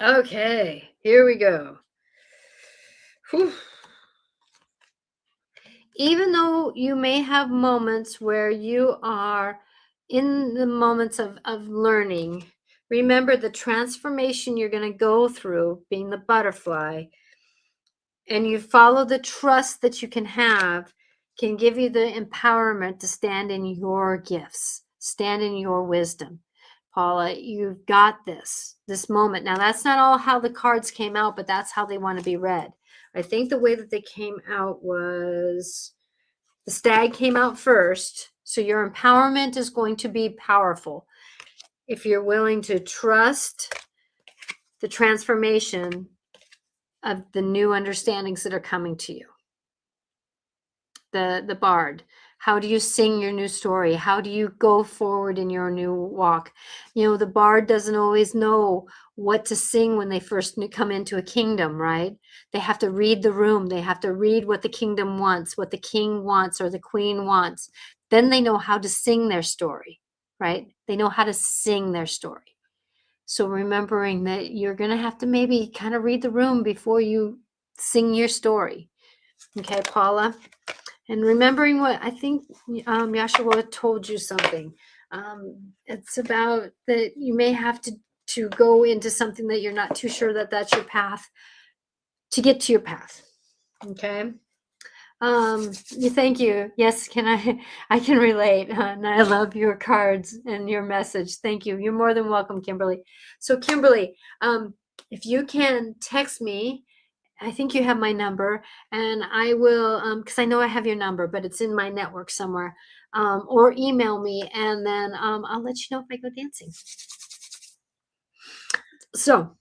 Okay, here we go. Whew. Even though you may have moments where you are in the moments of learning, remember the transformation you're going to go through, being the butterfly, and you follow the trust that you can give you the empowerment to stand in your gifts, stand in your wisdom. Paula, you've got this moment. Now, that's not all how the cards came out, but that's how they want to be read. I think the way that they came out was the stag came out first. So your empowerment is going to be powerful. If you're willing to trust the transformation of the new understandings that are coming to you. The bard, how do you sing your new story? How do you go forward in your new walk? You know, the bard doesn't always know what to sing when they first come into a kingdom, right? They have to read the room. They have to read what the kingdom wants, what the king wants or the queen wants. Then they know how to sing their story, right? They know how to sing their story. So remembering that you're going to have to maybe kind of read the room before you sing your story. Okay, Paula? And remembering what I think Yashua told you something. It's about that you may have to go into something that you're not too sure that that's your path to get to your path. Okay. Thank you. Yes, I can relate. And I love your cards and your message. Thank you. You're more than welcome, Kimberly. So Kimberly, if you can text me, I think you have my number, and I will, because I know I have your number, but it's in my network somewhere, or email me, and then I'll let you know if I go dancing. So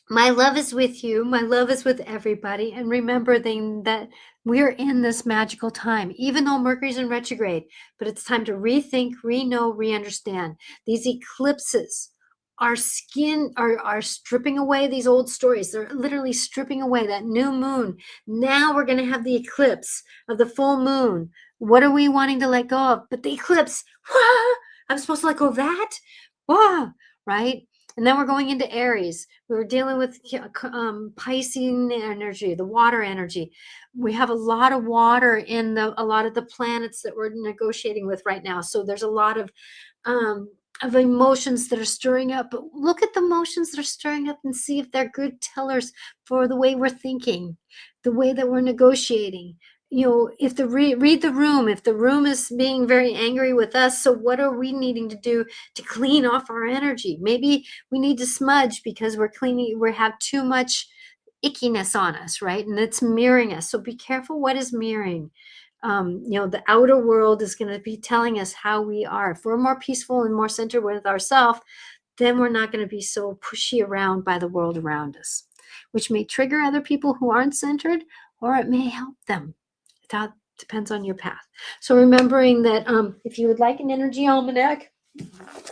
my love is with you. My love is with everybody. And remember that we're in this magical time, even though Mercury's in retrograde, but it's time to rethink, re-know, re-understand. These eclipses are stripping away these old stories. They're literally stripping away that new moon. Now we're going to have the eclipse of the full moon. What are we wanting to let go of? But the eclipse, I'm supposed to let go of that? Right? And then we're going into Aries. We're dealing with Piscean energy, the water energy. We have a lot of water in a lot of the planets that we're negotiating with right now. So there's a lot of emotions that are stirring up. But look at the emotions that are stirring up and see if they're good tellers for the way we're thinking, the way that we're negotiating. You know, if read the room, if the room is being very angry with us, so what are we needing to do to clean off our energy? Maybe we need to smudge because we have too much ickiness on us, right? And it's mirroring us. So be careful what is mirroring. The outer world is going to be telling us how we are. If we're more peaceful and more centered with ourselves, then we're not going to be so pushy around by the world around us, which may trigger other people who aren't centered, or it may help them. That depends on your path. So remembering that if you would like an energy almanac,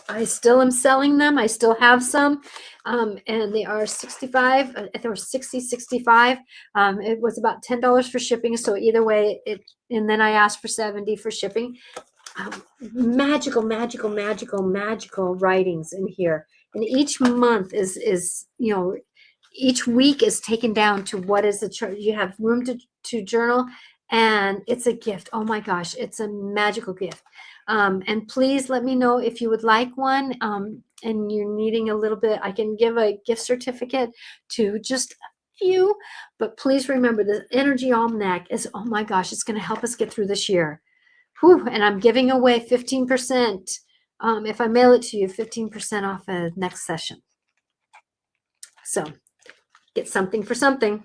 I still am selling them. I still have some, and they are 65. They were 65. It was about $10 for shipping. So either way, and then I asked for 70 for shipping. Magical writings in here, and each month is each week is taken down to what is you have room to journal, and it's a gift. Oh my gosh, it's a magical gift. And please let me know if you would like one, and you're needing a little bit. I can give a gift certificate to just a few, but please remember the energy almanac is, oh my gosh, it's going to help us get through this year. Whew, and I'm giving away 15%. If I mail it to you, 15% off the next session. So get something for something.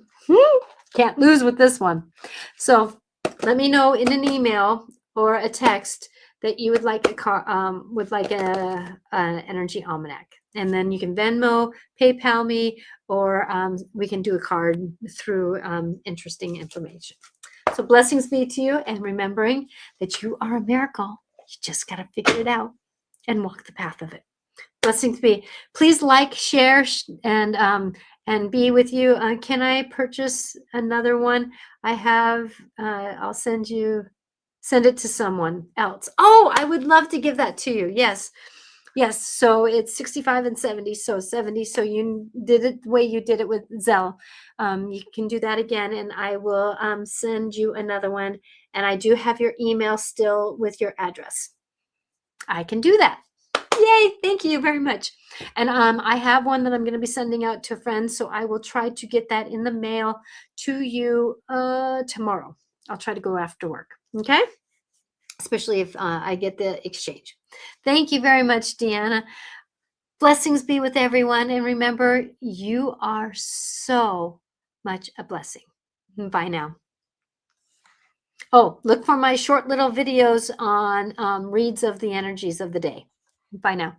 Can't lose with this one. So let me know in an email or a text that you would like an energy almanac, and then you can Venmo, PayPal me, or we can do a card through interesting information. So blessings be to you, and remembering that you are a miracle. You just got to figure it out and walk the path of it. Blessings be. Please like, share, and and be with you. Can I purchase another one? I have, I'll send it to someone else. Oh, I would love to give that to you. Yes. Yes. So it's 65 and 70. So 70. So you did it the way you did it with Zelle. You can do that again, and I will send you another one. And I do have your email still with your address. I can do that. Yay. Thank you very much. And I have one that I'm going to be sending out to friends. So I will try to get that in the mail to you tomorrow. I'll try to go after work. Okay. Especially if I get the exchange. Thank you very much, Deanna. Blessings be with everyone. And remember, you are so much a blessing. Bye now. Oh, look for my short little videos on reads of the energies of the day. Bye now.